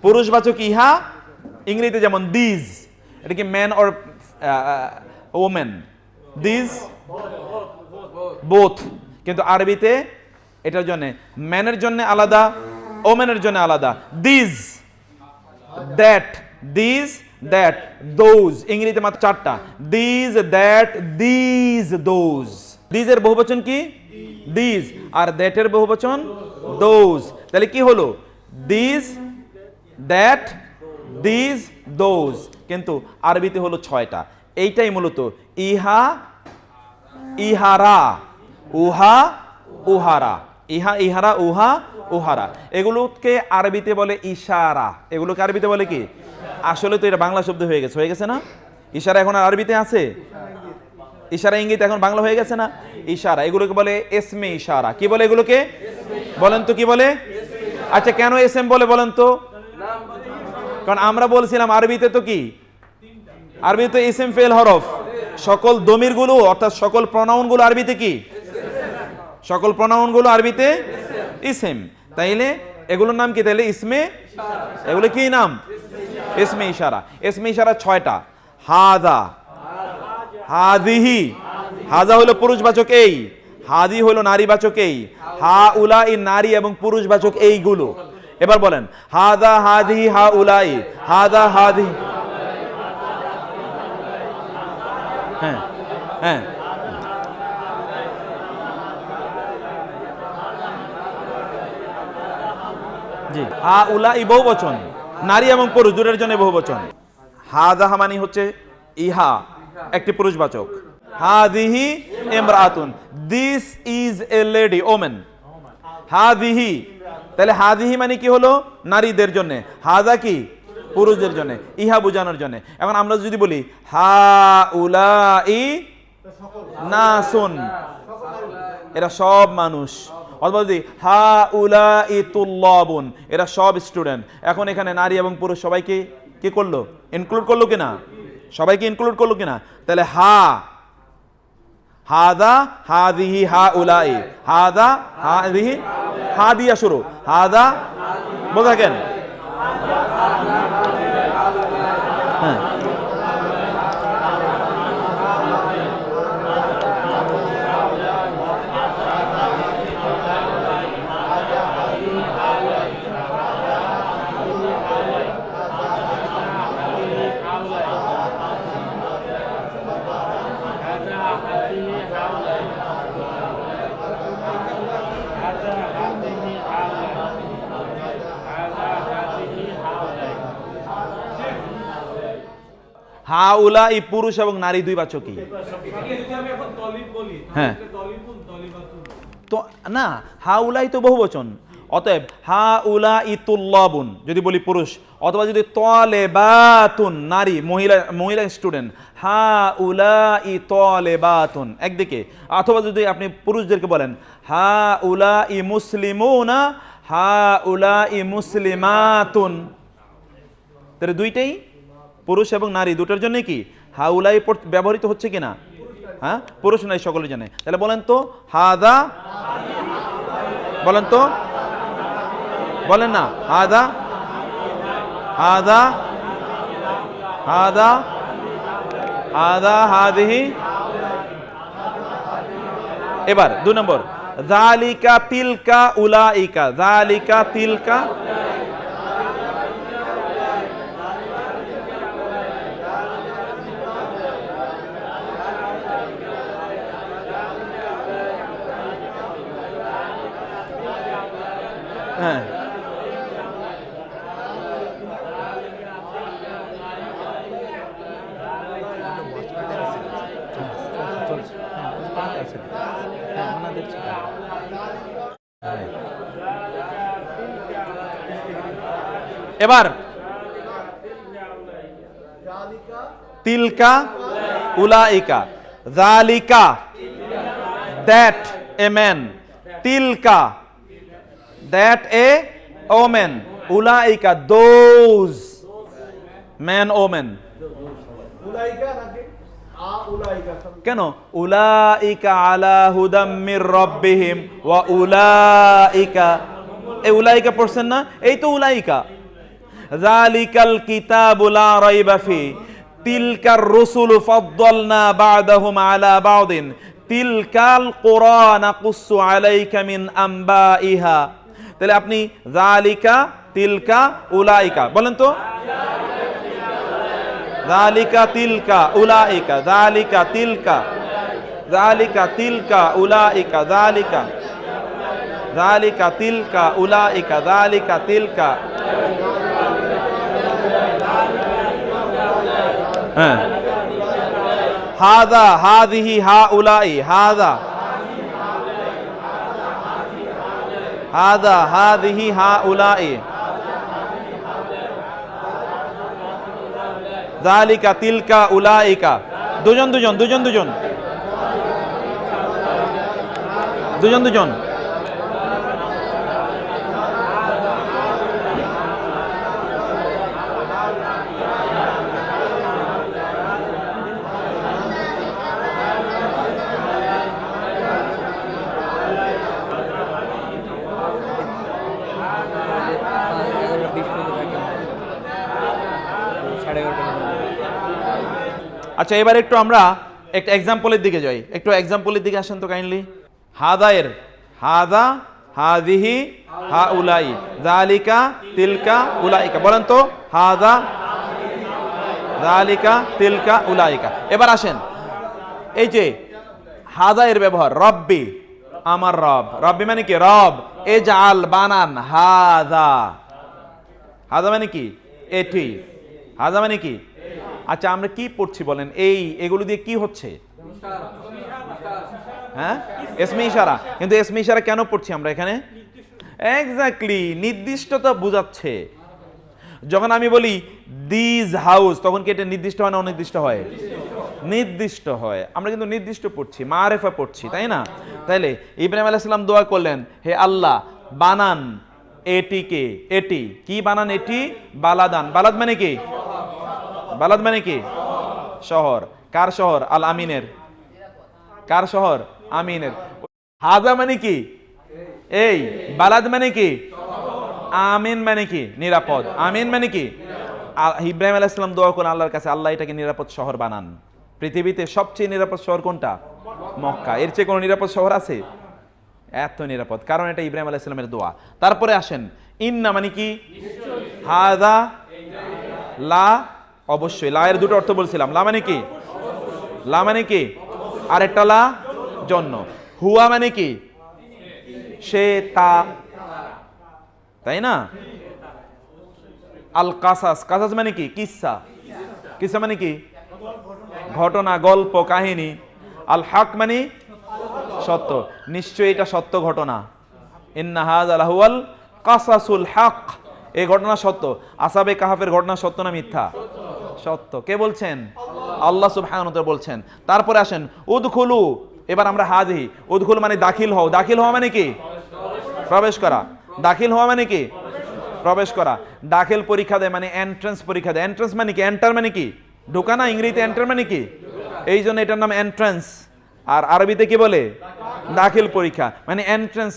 পুরুষবাচক ইহা, ইংরেজিতে যেমন দিজ, এটা কি man or women? These both, কিন্তু আরবিতে এটার জন্য ম্যানের জন্য আলাদা, ওমেনের জন্য আলাদা। These, that, these, that, those, ইংরেজিতে মাত্র 4টা। These, that, these, those. দিজের বহুবচন কি? দিজ। আর দ্যাটের বহুবচন দোজ। তাহলে কি হলো? These, that, these, those. কিন্তু আরবিতে হলো 6টা। এইটাই মূলত ইহা, ইহারা, উহা, উহারা, ইহা, ইহারা, উহা, উহারা। এগুলোকে আরবিতে বলে ইশারা। এগুলোকে আরবিতে বলে কি? আসলে তো এটা বাংলা শব্দ হয়ে গেছে না? ইশারা এখন আর আরবিতে আছে? ইশারা ইঙ্গিত এখন বাংলা হয়ে গেছে না? ইশারা, এগুলোকে বলে এসমে ইশারা। কি বলে এগুলোকে? বলেন তো কি বলে? আচ্ছা, কেন এসএম বলে বলেন তো? কারণ আমরা বলছিলাম আরবিতে তো কি? আরবিতে তো ইসম ফেল হরফ। সকল দমির গুলো অর্থাৎ সকল প্রনাউন গুলো আরবিতে কি? সকল প্রনাউন গুলো আরবিতে ইসম। তাইলে এগুলোর নাম কি? তাইলে ইসমে, এগুলো কি নাম? ইসমে ইশারা। ইসমে ইশারা 6টা। হাদা, হাদিহি, হাজা হলো পুরুষবাচক এই, হাদি হলো নারীবাচক এই, হা উলাই নারী এবং পুরুষবাচক এইগুলো। এবার বলেন হাদা, হাদিহি, হা উলাই, হাদা, হাদি। হ্যাঁ হ্যাঁ, জি। হা উলাই বহুবচন, নারী এবং পুরুষ দুটোর জন্য বহুবচন। হাদা মানে হচ্ছে ইহা, একটি পুরুষবাচক। হাদিহি ইমরাতুন, this is a lady, women. হাদিহি, তাহলে হাদিহি মানে কি হলো? নারীদের জন্য। হাদা কি? পুরুষদের জন্য, ইহা বোঝানোর জন্য। এখন আমরা যদি বলি হা উলাই নাসুন, এরা সব মানুষ। অথবা যদি হা উলাই তুল্লাবুন, এরা সব স্টুডেন্ট। এখন এখানে নারী এবং পুরুষ সবাইকে কি করলো? ইনক্লুড করলো কিনা? সবাইকে ইনক্লুড করলো কিনা? তাহলে হা, হাদা, হাদিহি, হা উলাই, হাদা, হাদিহি, হা দিয়া শুরু, হাদা, বোঝা কেন? হ্যাঁ, হা উলাই পুরুষ এবং নারী দুই বাচকই। হ্যাঁ, তো না, হা উলাই তো বহুবচন। অতএব হা উলাই তুল্লাবুন যদি বলি পুরুষ, অথবা যদি তালেবাতুন নারী, মহিলা স্টুডেন্ট, হা উলাই তালেবাতুন একদিকে। অথবা যদি আপনি পুরুষদেরকে বলেন হা উলাই মুসলিমুনা, হা উলাই মুসলিমাতুন, তাহলে দুইটাই পুরুষ এবং নারী দুটোর জন্য কি হাউলাই ব্যবহৃত হচ্ছে কিনা? হ্যাঁ, পুরুষ নারী সকলের জন্য। তাহলে বলেন তো হাদা, বলেন তো, বলেন না হাদা, হাদা, হাদা, হাদা, হাদিহি। এবার 2 নম্বর, যালিকা তিলকা উলাইকা, যালিকা তিলকা, হ্যাঁ, এবার তিলকা উলাইকা, যালিকা দ্যাট এ ম্যান, তিলকা that a woman, ulaika those man woman, ulaika নাকি আ উলাইকা কেন? উলাইকা আলা হুদাম মির রাব্বিহিম ওয়া উলাইকা, এই উলাইকা পড়ছেন না? এই তো উলাইকা। যালিকাল কিতাবু লা রাইবা ফি, তিলকার রুসুলু ফাদ্দালনা বা'দাহুম আলা বা'দিন, তিলকাল কুরআন নাকুসু আলাইকা মিন আম্বাইহা। তাহলে আপনি যালিকা, তিলকা, উলাইকা বলেন তো। যালিকা তিলকা উলাইকা, যালিকা তিলকা, যালিকা তিলকা উলাইকা, যালিকা, যালিকা তিলকা উলাইকা, যালিকা তিলকা। হ্যাঁ, হাযা হাযিহি হাউলাই, হাযা হাযা হাযিহি হাউলাই, যালিকা তিলকা উলাইকা। দুজন দুজন দুজন দুজন দুজন দুজন। আচ্ছা, এবার একটু আমরা একটা এক্সাম্পলের দিকে যাই। একটু এক্সাম্পলের দিকে আসেন তো কাইন্ডলি। হাদায়ের হাদা, হাদিহি হাউলাই, যালিকা তিলকা উলাইকা বলেন তো। হাদা, যালিকা তিলকা উলাইকা। এবার আসেন, এই যে হাদায়ের ব্যবহার, রব্বি আমার রব, রব্বি মানে কি রব, এজাল বানান হাদা, হাদা মানে কি এটি, হাদা মানে কি। আচ্ছা, আমরা কি পড়ছি বলেন, এগুলো দিয়ে কি হচ্ছে? হ্যাঁ, ইসমে ইশারা। কিন্তু ইসমে ইশারা কেন পড়ছি আমরা এখানে? এক্স্যাক্টলি, নির্দিষ্টতা বোঝাচ্ছে। যখন আমি বলি দিস হাউস, তখন কি এটা নির্দিষ্ট হয় না অনির্দিষ্ট হয়? নির্দিষ্ট হয়। আমরা কিন্তু নির্দিষ্ট পড়ছি, মারেফা পড়ছি, তাই না? তাইলে ইব্রাহিম আলাইহিস সালাম দোয়া করলেন, হে আল্লাহ বানান এটিকে, এটি কি বানান? এটি বালাদান। বালাদ মানে কি? বালাদ মানে কি? শহর। কার শহর? আল আমিনের। কার শহর? আমিনের। হাজা মানে কি? এই। বালাদ মানে কি? আমিন মানে কি? নিরাপদ। আমিন মানে কি? ইব্রাহিম আলাইহিস সালাম দোয়া করেন আল্লাহর কাছে, আল্লাহ এটাকে নিরাপদ শহর বানান। পৃথিবীতে সবচেয়ে নিরাপদ শহর কোনটা? মক্কা। এর চেয়ে কোনো নিরাপদ শহর আছে? এত নিরাপদ, কারণ এটা ইব্রাহিম আলাইহিস সালামের দোয়া। তারপরে আসেন, ইন্না মানে কি? হাদা, লা, অবশ্যই লা এর দুটো অর্থ বলছিলাম। লা মানে কি? লা মানে কি? আরেকটা লা জন্য। হুয়া মানে কি? সে, তা, তাই না? আল কাসাস, কাসাস মানে কি? কিসসা। কিসসা মানে কি? ঘটনা, গল্প, কাহিনী। আল হক মানে সত্য। নিশ্চয়ই এটা সত্য ঘটনা। ইন্না হাযা লাহুয়াল কাসাসুল হক, এই ঘটনা সত্য। আসহাবে কাহাফের ঘটনা সত্য না মিথ্যা? সত্য। কে বলছেন? আল্লাহ সুবহানাহু ওয়া তাআলা বলছেন। তারপরে আসেন উদখুলু। এবার আমরা হাযি, উদখুল মানে দাখিল হও। দাখিল হওয়া মানে কি? প্রবেশ করা। দাখিল হওয়া মানে কি? প্রবেশ করা। দাখিল পরীক্ষা দেয় মানে এন্ট্রান্স পরীক্ষা দেয়। এন্ট্রান্স মানে কি? এন্টার মানে কি? ঢোকা না? ইংরেজিতে এন্টার মানে কি? এই জন্য এটার নাম এন্ট্রান্স। আর আরবিতে কি বলে? দাখিল পরীক্ষা মানে এন্ট্রান্স।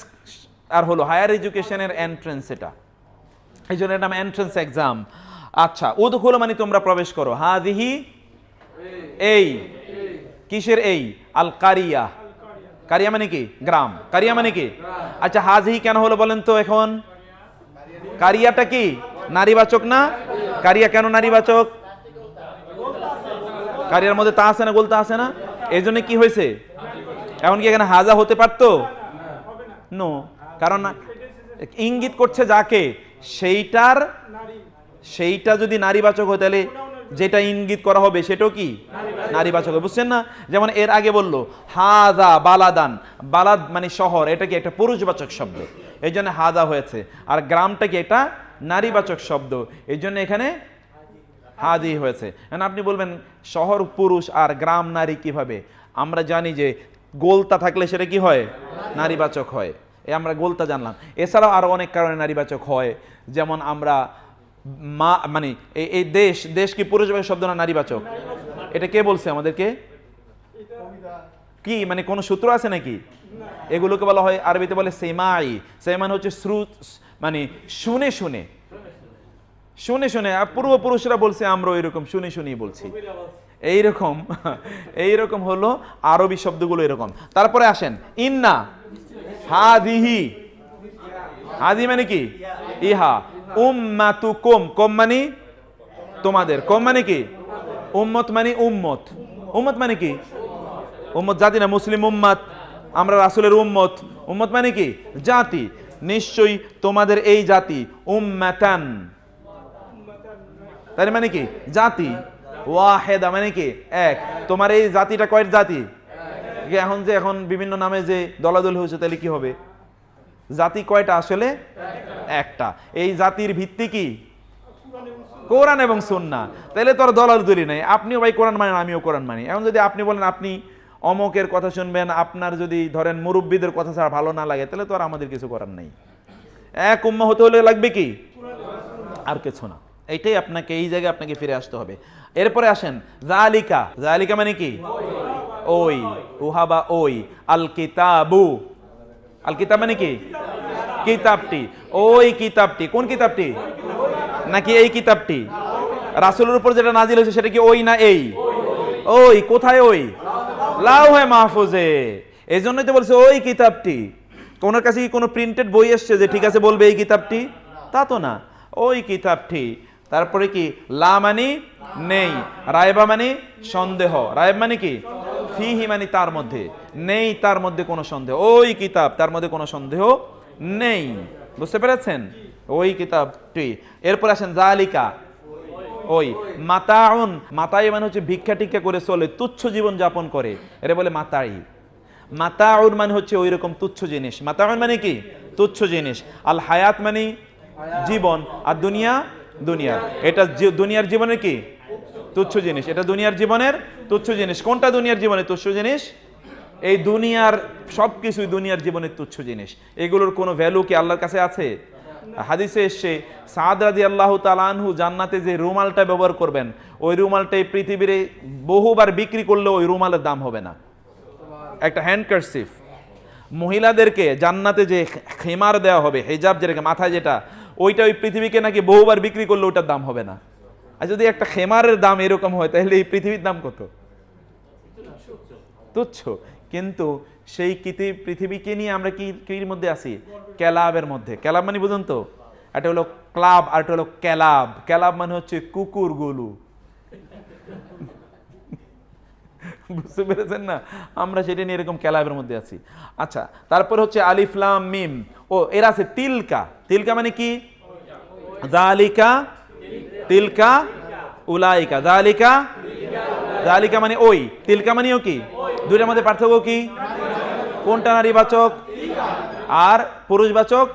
আর হলো হায়ার এডুকেশনের এন্ট্রান্স, এটা এই জন্য এর নাম এন্ট্রান্স এক্সাম। আচ্ছা, উদখুল মানে তোমরা প্রবেশ করো। হাযিহি এই, কিসের এই? আল কারিয়া। কারিয়া মানে কি? গ্রাম। কারিয়া মানে কি? আচ্ছা, হাযিহি কেন হলো বলেন তো এখন? কারিয়াটা কি নারীবাচক না? কারিয়া কেন নারীবাচক? কারিয়ার মধ্যে তা আছে না, গোলতা আছে না? এই জন্য কি হয়েছে? এখন কি এখানে হাজা হতে পারতো? নো, কারণ ইঙ্গিত করছে যাকে, সেইটা যদি নারীবাচক হয় তাহলে যেটা ইঙ্গিত করা হবে সেটাও কি নারীবাচক, বুঝছেন না? যেমন এর আগে বললো হাজা বালাদান, বালাদ মানে শহর, এটা কি একটা পুরুষবাচক শব্দ, এই জন্য হাজা হয়েছে। আর গ্রামটা কি একটা নারীবাচক শব্দ, এই জন্য এখানে হাজি হয়েছে। আপনি বলবেন শহর পুরুষ আর গ্রাম নারী কিভাবে? আমরা জানি যে গোলতা থাকলে সেটা কি হয়? নারীবাচক হয়। আমরা গোলতা জানলাম। এছাড়াও আরো অনেক কারণে নারীবাচক হয়, যেমন আমরা মানে এই দেশ কি পুরুষবাচক শব্দ না নারীবাচক? এটা কে বলছে আমাদেরকে? কি মানে কোন সূত্র আছে নাকি? এগুলোকে বলা হয় আরবিতে বলে সেমাই। সেমান হচ্ছে শ্রুত, মানে শুনে শুনে, শুনে শুনে পূর্বপুরুষরা বলছে, আমরা এরকম শুনে শুনেই বলছি। এইরকম এইরকম হলো আরবি শব্দগুলো এরকম। তারপরে আসেন ইন্না হাদিহি, হাদি মানে কি? ইহা। উম্মাতুকুম, কম মানে তোমাদের, কম মানে কি? উম্মত মানে উম্মত, উম্মত মানে কি? উম্মত জাতি না, মুসলিম উম্মত, আমরা রাসূলের উম্মত। উম্মত মানে কি? জাতি। নিশ্চয়ই তোমাদের এই জাতি উম্মাতান, তার মানে কি? জাতি। ওয়াহেদা মানে কি? এক। তোমার এই জাতিটা কয়ের জাতি? এখন যে এখন বিভিন্ন নামে যে দলাদলি হয়েছে, তাহলে কি হবে? জাতি কয়টা? আসলে একটা। এই জাতির ভিত্তি কি? কোরআন এবং সুন্নাহ। তাহলে তো আর দলাদলি নাই, আপনিও ভাই কোরআন মানেন, আমিও কোরআন মানি। এখন যদি আপনি বলেন আপনি অমকের কথা শুনবেন, আপনার যদি ধরেন মুরব্বীদের কথা ছাড়া ভালো না লাগে, তাহলে তো আর আমাদের কিছু করার নাই। এক উম্মাহ হতে হলে লাগবে কি? আর কিছু না। এইটাই আপনাকে, এই জায়গায় আপনাকে ফিরে আসতে হবে। এরপরে আসেন যালিকা, যালিকা মানে কি? ওই, উহা বা ওই। আল কিতাবু, আল কিতাব মানে কি? কিতাবটি। ওই কিতাবটি, কোন কিতাবটি? নাকি এই কিতাবটি? রাসূলের উপর যেটা নাজিল হয়েছে সেটা কি ওই না এই? ওই। কোথায় ওই? লাওহে মাহফুজে। এই জন্যই তো বলছে ওই কিতাবটি। কোনোর কাছে কি কোনো প্রিন্টেড বই এসছে যে ঠিক আছে বলবে এই কিতাবটি? তা তো না, ওই কিতাবটি। তারপরে কি? লা মানে নেই, রায়বা মানে সন্দেহ। রায়ব মানে কি? ফিহি মানে তার মধ্যে, নেই তার মধ্যে কোনো সন্দেহ। ওই কিতাব, তার মধ্যে কোনো সন্দেহ নেই। বুঝতে পেরেছেন? ওই কিতাবটি। এরপর আসেন যালিকা, ওই। মাতাউন, মাতাই মানে হচ্ছে ভিক্ষা টিক্ষা করে চলে, তুচ্ছ জীবন যাপন করে, এরা বলে মাতাই। মাতাউন মানে হচ্ছে ওই রকম তুচ্ছ জিনিস। মাতাউন মানে কি? তুচ্ছ জিনিস। আল হায়াত মানে জীবন, আর দুনিয়া, দুনিয়া। এটা দুনিয়ার জীবনের কি? তুচ্ছ জিনিস। এটা দুনিয়ার জীবনের তুচ্ছ জিনিস। কোনটা দুনিয়ার জীবনের তুচ্ছ জিনিস? এই দুনিয়ার সবকিছুই দুনিয়ার জীবনের তুচ্ছ জিনিস। এগুলোর কোনো ভ্যালু কি আল্লাহর কাছে আছে? হাদিসে এসছে সাদ রাদিয়াল্লাহু তাআলা আনহু জান্নাতে যে রুমালটা ব্যবহার করবেন, ওই রুমালটাই পৃথিবীর বহুবার বিক্রি করলে ওই রুমালের দাম হবে না। একটা হ্যান্ডকারচিফ, মহিলাদেরকে জান্নাতে যে খিমার দেওয়া হবে, হিজাব যেটাকে মাথায় যেটা, ওইটা ওই পৃথিবীকে নাকি বহুবার বিক্রি করলে ওটার দাম হবে না। আর যদি একটা খেমারের দাম এরকম হয়, তাহলে এই পৃথিবীর দাম কত? তুচ্ছ। কিন্তু সেই পৃথিবীকে নিয়ে আমরা কির মধ্যে আছি? ক্যালাবের মধ্যে। ক্যালাব মানে বুঝুন তো, এটা হলো ক্লাব আর এটা হলো ক্যালাব। ক্যালাব মানে হচ্ছে কুকুর গুলু। বুঝতে পেরেছেন না? আমরা সেটা নিয়ে এরকম ক্যালাবের মধ্যে আছি। আচ্ছা, তারপর হচ্ছে আলিফ লাম মিম। ও এরা আছে তিলকা। তিলকা মানে কি? যালিকা, তিলকা, উলাইকা। যালিকা, যালিকা মানে ওই, তিলকা মানেও কি? দুইটার মধ্যে পার্থক্য কি? কোনটা নারীবাচক আর পুরুষবাচক?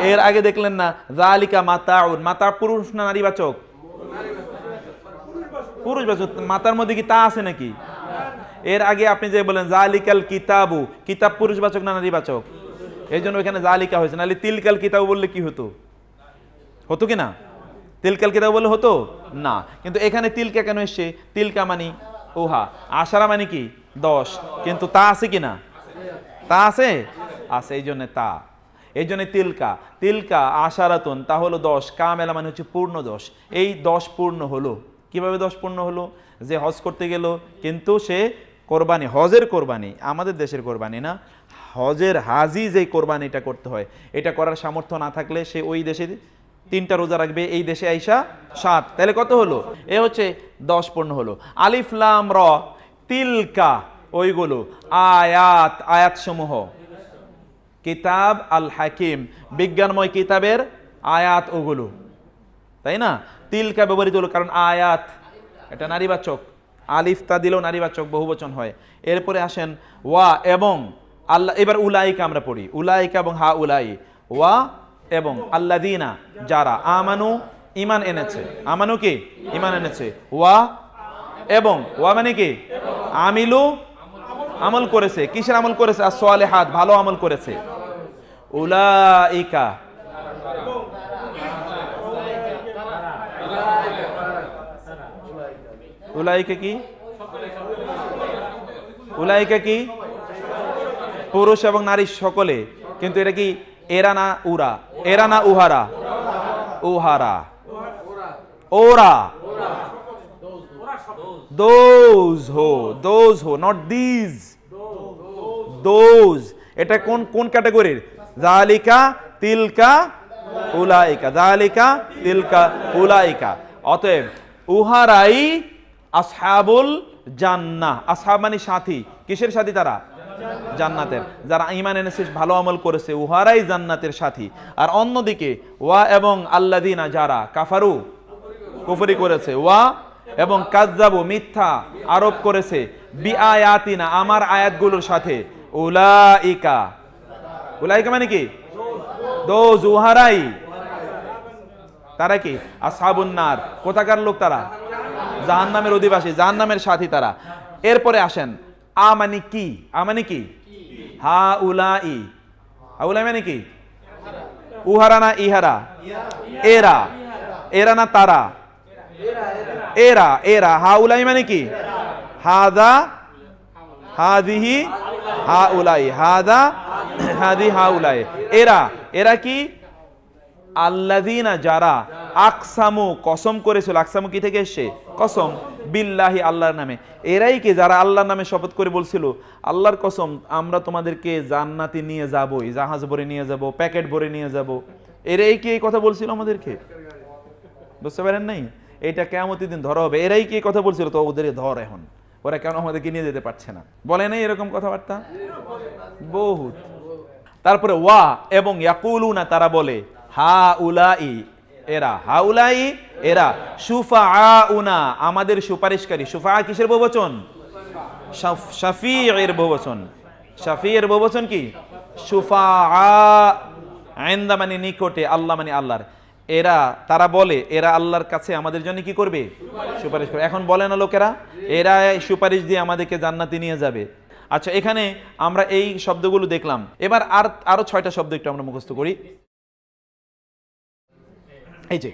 এর আগে দেখলেন না যালিকা মাতাউন, মাতা পুরুষ না নারীবাচক? পুরুষবাচক। মাতার মধ্যে কি তা আছে নাকি? এর আগে আপনি যে বলেন যালিকাল কিতাবু, কিতাব পুরুষবাচক না নারীবাচক? এই জন্য এখানে যালিকা হয়েছে। নাহলে তিলকাল কিতাবু বললে কি হতো? হতো কি না? তিলকাল কিতাব বললে হতো না। কিন্তু এখানে তিলকা কেন এসছে? তিলকা মানে ওহা, আশারা মানে কি? 10। কিন্তু তা আছে কি না? তা আছে, আছে। এই জন্য তা, এই জন্য তিলকা। তিলকা আশারাতুন, তা হলো 10। কামেলা মানে হচ্ছে পূর্ণ 10। এই 10 পূর্ণ হলো। কিভাবে 10 পূর্ণ হলো? যে হজ করতে গেল, কিন্তু সে কোরবানি, হজের কোরবানি, আমাদের দেশের কোরবানি না, হজের হাজি যে কোরবানিটা করতে হয়, এটা করার সামর্থ্য না থাকলে সে ওই দেশের 3টা রোজা রাখবে, এই দেশে আইসা 7। তাহলে কত হলো? এ হচ্ছে 10 পূর্ণ হলো। আলিফ লাম র, তিলকা ওইগুলো, আয়াত, আয়াত সমূহ, কিতাব আল হাকিম, বিজ্ঞানময় কিতাবের আয়াত ওগুলো, তাই না? তিলকা ব্যবহৃত হলো কারণ আয়াত এটা নারীবাচক, আলিফ তা দিলেও নারীবাচক, বহুবচন হয়। এরপরে আসেন ওয়া এবং আল্লাহ। এবার উলাইকা আমরা পড়ি, উলাইকা এবং হা উলাই। ওয়া এবং আল্লাযিনা, যারা, আমানু ঈমান এনেছে, আমানু কি? ঈমান এনেছে। ওয়া এবং, ওয়া মানে কি? আমিলু, আমল করেছে। কিসের আমল করেছে? as-সালিহাত, ভালো আমল করেছে। উলাইকা, উলাইকা কি? উলাইকা কি? পুরুষ এবং নারী সকলে। কিন্তু এটা কি এরা না উরা? এরা না উহারা? উহারা। ওরা, those who, not these, those, এটা কোন কোন ক্যাটাগরির? যালিকা তিলকা উলাইকা, যালিকা তিলকা উলাইকা। অতএব উহারাই আসহাবুল জান্নাহ। আসহাব মানে সাথী, কিসের সাথী তারা? জান্নাতের। যারা ঈমান এনেছে, ভালো আমল করেছে, উহারাই জান্নাতের সাথী। আর অন্যদিকে ওয়া এবং আল্লাযিনা যারা কাফারু কুফরি করেছে, ওয়া এবং কাযযাবু মিথ্যা আরোপ করেছে, বিআয়াতিনা আমার আয়াতগুলোর সাথে, উলাইকা, উলাইকা মানে কি? দোজ, উহারাই, তারা কি? আসহাবুন নার। কোথাকার লোক তারা? জাহান্নামের অধিবাসী, জাহান্নামের সাথী তারা। এরপরে আসেন আ মানে কি? আ মানে কি? হা উলাই, হাউলাই মানে কি? উহারা না ইহারা? এরা, এরা না তারা? এরা, এরা। হাউলাই মানে কি? হাদা হাদিহি হাউলাই, হাদা হাদি হাউলাই। এরা, এরা কি? আল্লাযিনা যারা আকসামু কসম করেছিল। আকসামু কি থেকে এসছে? কসম। বিল্লাহি আল্লাহর নামে। এরাই কি? যারা আল্লাহর নামে শপথ করে বলছিল আল্লাহর কসম আমরা তোমাদেরকে জান্নাতে নিয়ে যাবই, জাহাজ ভরে নিয়ে যাব, প্যাকেট ভরে নিয়ে যাব। এরাই কি এই কথা বলছিল আমাদেরকে? বুঝতে পারেন নাই? এটা কিয়ামতের দিন ধরা হবে। এরাই কি এই কথা বলছিল? তো ওদের ধর এখন, ওরা কেন আমাদেরকে নিয়ে যেতে পারছে না? বলে নাই এরকম কথাবার্তা বহুত। তারপরে ওয়া এবং ইয়াকুলুনা তারা বলে, হা উলাই এরা, হা উলাই এরা, শুফাআউনা আমাদের সুপারিশকারী। শুফা কিসের বহুবচন? শাফিঈর বহুবচন। শাফিঈর বহুবচন কি? শুফাআ। ইনদা মানে নিকটে, আল্লাহ মানে আল্লাহর। এরা, তারা বলে এরা আল্লাহর কাছে আমাদের জন্য কি করবে? সুপারিশ করবে। এখন বলে না লোকেরা এরা সুপারিশ দিয়ে আমাদেরকে জান্নাতে নিয়ে যাবে। আচ্ছা, এখানে আমরা এই শব্দগুলো দেখলাম। এবার আরো 6টা শব্দ একটু আমরা মুখস্থ করি। এই যে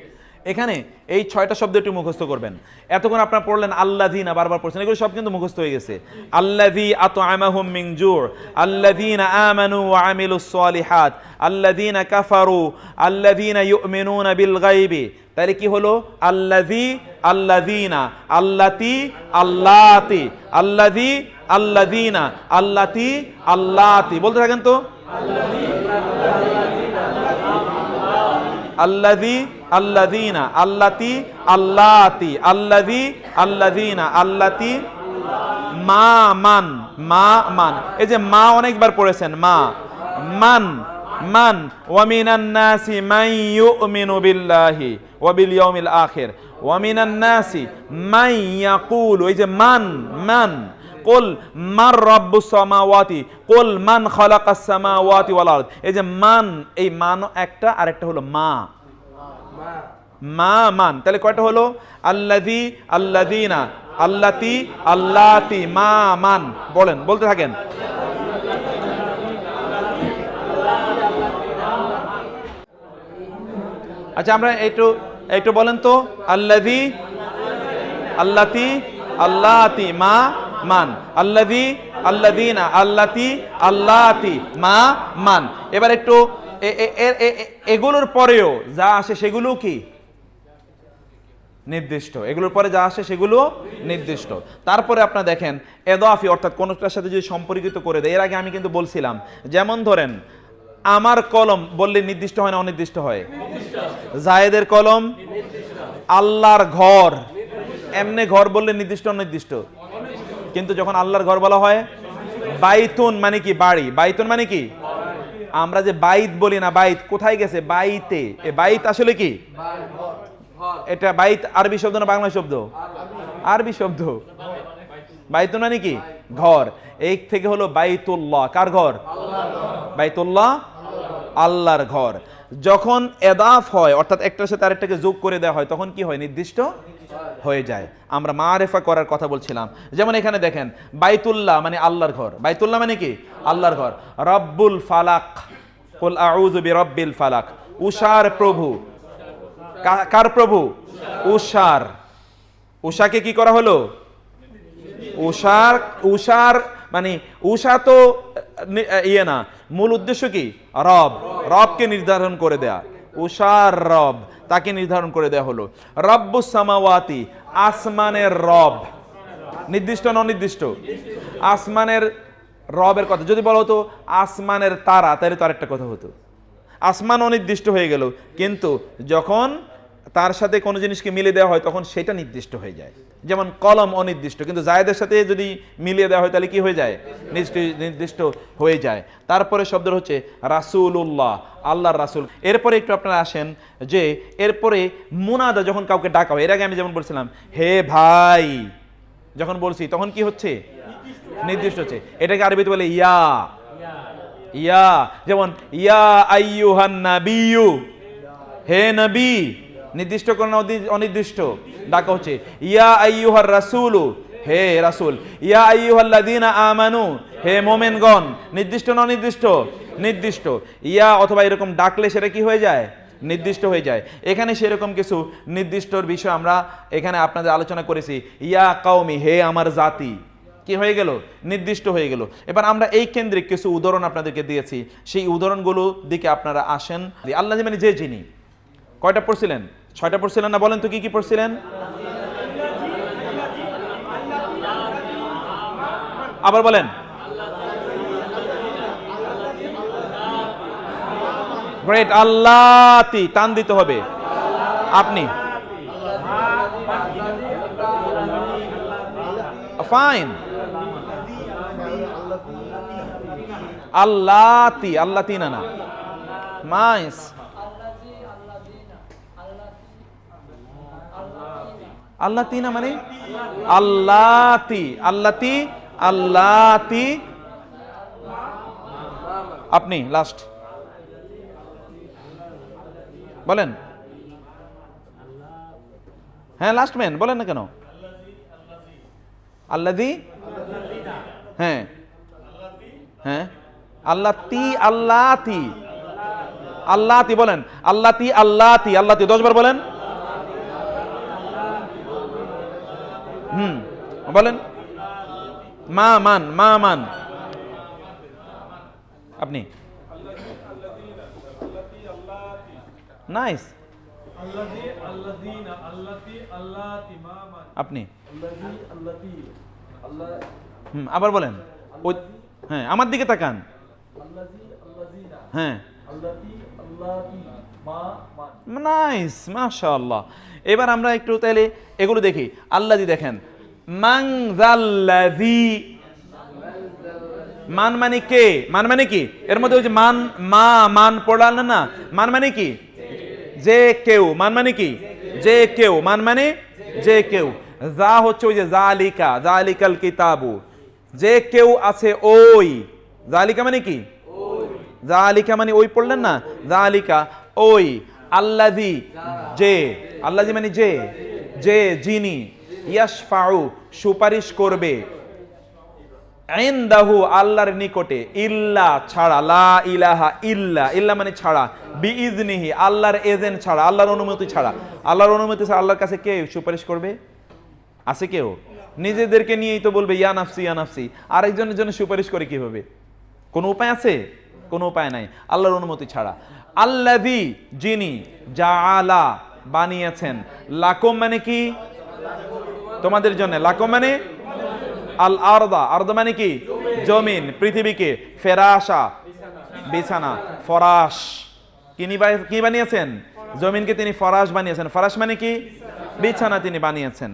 এখানে এই 6টা শব্দ একটু মুখস্থ করবেন। এতক্ষণ আপনারা পড়লেন আল্লাযিনা, বারবার পড়ছেন, এগুলো সব কিন্তু মুখস্থ হয়ে গেছে। আল্লাযী আত'আমাহুম মিন জু', আল্লাযীনা আমানু ওয়া আমিলুস সালিহাত, আল্লাযীনা কাফারু, আল্লাযীনা ইউমিনুনা বিল গায়বি। তাহলে কি হলো? আল্লাযী, আল্লাযীনা, আল্লাতী, আল্লাতী, আল্লাযী, আল্লাযীনা, আল্লাতী, আল্লাতী। বলতে থাকেন তো। আল্লাযী, আল্লাযীনা, আল্লাতী, আল্লাতী, আল্লাযী, আল্লাযীনা, আল্লাতী। মা মান, মা মান। এই যে মা অনেকবার পড়েছেন। মা মান, মান। ওয়া মিনান নাসি মান ইউমিনু বিল্লাহি ওয়া বিল ইয়াউমিল আখির, ওয়া মিনান নাসি মান ইয়াকুলু। এই যে মান, মান। কুল মান রাব্বুস সামাওয়াতি, কুল মান খালাকাস সামাওয়াতি ওয়াল আরদ। এই যে মান, এই মান একটা, আরেকটা হলো মা, মা মান। তাহলে কয়টা হলো? আল্লাযী, আল্লাযীনা, আল্লাতী, আল্লাতী, মা মান। বলেন, বলতে থাকেন। আচ্ছা, আমরা একটু বলেন তো। আল্লাযী, আল্লাতী, আল্লাতী, মা মান। আল্লাযী, আল্লাযীনা, আল্লাতী, আল্লাতী, মা মান। এবার একটু এগুলোর পরেও যা আসে সেগুলো কি? নির্দিষ্ট। এগুলোর পরে যা আসে সেগুলো নির্দিষ্ট। তারপরে আপনারা দেখেন এদাফি, অর্থাৎ কোনটার সাথে যদি সম্পর্কিত করে দেয়। এর আগে আমি কিন্তু বলছিলাম, যেমন ধরেন আমার কলম বললে নির্দিষ্ট হয় না অনির্দিষ্ট হয়? জায়েদের কলম, আল্লাহর ঘর, এমনি ঘর বললে নির্দিষ্ট অনির্দিষ্ট? কিন্তু যখন আল্লাহর ঘর বলা হয়, বাইতুন মানে কি? বাড়ি। বাইতুন মানে কি? আমরা যে বাইত বলি না, বাইত কোথায় গেছে? বাইতে। এ বাইত আসলে কি? এটা বাইত আরবি শব্দ না বাংলা শব্দ? আরবি শব্দ। বাইতুন মানে কি? ঘর। এই থেকে হলো বাইতুল্লাহ। কার ঘর? বাইতুল্লাহ, আল্লাহর ঘর। যখন এদাফ হয়, অর্থাৎ একটার সাথে আরেকটাকে যোগ করে দেওয়া হয়, তখন কি হয়? নির্দিষ্ট হয়ে যায়। আমরা মারেফা করার কথা বলছিলাম। যেমন এখানে দেখেন বাইতুল্লাহ মানে আল্লাহর ঘর। বাইতুল্লাহ মানে কি? আল্লাহর ঘর। রব্বুল ফালাক, কুল আউযু বিরব্বিল ফালাক। উষার প্রভু। কার প্রভু? উষার। উষাকে কি করা হলো? উষার, উষার মানে উষা তো ইয়ে না, মূল উদ্দেশ্য কি? রব, রবকে নির্ধারণ করে দেয়া। উষার রব। তাকে নির্ধারণ করে দেওয়া হলো। রব্বুস সামাওয়াতি, আসমানের রব, নির্দিষ্ট না অনির্দিষ্ট? আসমানের রবের কথা যদি বলা হতো আসমানের তারা, তাহলে তো আরেকটা কথা হতো। আসমান অনির্দিষ্ট হয়ে গেল, কিন্তু যখন তার সাথে কোনো জিনিসকে মিলিয়ে দেওয়া হয় তখন সেটা নির্দিষ্ট হয়ে যায়। যেমন কলম অনির্দিষ্ট, কিন্তু জায়েদের সাথে যদি মিলিয়ে দেওয়া হয় তাহলে কি হয়ে যায়? নির্দিষ্ট হয়ে যায়। তারপরে শব্দ হচ্ছে রাসূলুল্লাহ, আল্লাহর রাসূল। এরপরে একটু আপনারা আসেন যে এরপরে মুনাদা, যখন কাউকে ডাকা হয়, এর আগে আমি যেমন বলছিলাম হে ভাই, যখন বলছি তখন কি হচ্ছে? নির্দিষ্ট হচ্ছে। এটাকে আরবিতে বলে ইয়া, ইয়া। যেমন ইয়া আইয়ুহান নাবিয়্যু, হে নবী, নির্দিষ্ট কোন অনির্দিষ্ট ডাকা হচ্ছে। ইয়া আইয়ুহার রাসূলু, হে রাসূল। ইয়া আইয়ুহাল্লাযীনা আমানু, হে মুমিনগণ, নির্দিষ্ট না অনির্দিষ্ট? নির্দিষ্ট। ইয়া অথবা এরকম ডাকলে সেটা কি হয়ে যায়? নির্দিষ্ট হয়ে যায়। এখানে সেরকম কিছু নির্দিষ্টর বিষয় আমরা এখানে আপনাদের আলোচনা করেছি। ইয়া কওমি, হে আমার জাতি, কি হয়ে গেল? নির্দিষ্ট হয়ে গেল। এবার আমরা এই কেন্দ্রিক কিছু উদাহরণ আপনাদেরকে দিয়েছি, সেই উদাহরণগুলো দিকে আপনারা আসেন। আল্লাহ মানে যে যিনি, কয়টা পড়ছিলেন? 6টা পড়ছিলেন না? বলেন তো কি কি পড়ছিলেন? আবার বলেন। গ্রেট। আল্লাতি, টান দিতে হবে। আপনি ফাইন। আল্লাতি, আল্লাতি না না, নাইস। আল্লাতি না মানে আল্লাতি, আল্লাতি, আল্লাতি। আপনি লাস্ট বলেন। হ্যাঁ লাস্ট ম্যান, বলেন না কেন? আল্লাযী, হ্যাঁ হ্যাঁ, আল্লাতি, আল্লাতি, আল্লাতি বলেন। আল্লাতি, আল্লাতি, আল্লাতি 10 বার বলেন। বলেন। মা মান, মা মান। আপনি নাইস। আপনি আবার বলেন। হ্যাঁ আমার দিকে তাকান। হ্যাঁ নাইস, মাশাআল্লাহ। এবার আমরা একটু তাহলে এগুলো দেখি। আল্লাযী দেখেন, মান যাল্লাযী, মান মানে কে? মান মানে কি? এর মধ্যে ওই যে মান, মা মান পড়লাম না, মান মানে কি? যে কেউ। মান মানে কি? যে কেউ। মান মানে যে কেউ। যা হচ্ছে ওই যে জালিকা, জালিকাল কিতাবু, যে কেউ আছে ওই। জালিকা মানে কি? জালিকা মানে ওই, পড়লেন না? জালিকা ওই। আল্লাযী, যে। আল্লাযী মানে যে, যে যিনি। ইয়াশফাউ, সুপারিশ করবে। ইনদাহু, আল্লাহর নিকটে। ইল্লা, ছাড়া। লা ইলাহা ইল্লা, ইল্লা মানে ছাড়া। বিইজনিহি, আল্লাহর এজেন্ট ছাড়া, আল্লাহর অনুমতি ছাড়া। আল্লাহর অনুমতি ছাড়া আল্লাহর কাছে কে সুপারিশ করবে? আছে কেউ? নিজেদেরকে নিয়েই তো বলবে ইয়া নাফসি, ইয়া নাফসি। আরেকজনের জন্য সুপারিশ করে কিভাবে? কোনো উপায় আছে? কোনো উপায় নাই, আল্লাহর অনুমতি ছাড়া। আল্লাযী, যিনি। জাআলা, বানিয়েছেন। লাকুম মানে কি? তোমাদের জন্য। লাকুম মানে আল আরদা, আরদা মানে কি? জমিন, পৃথিবীকে। ফেরাশা, বিছানা। ফরাশ, কি বানিয়েছেন? জমিনকে তিনি ফরাশ বানিয়েছেন। ফরাশ মানে কি? বিছানা তিনি বানিয়েছেন।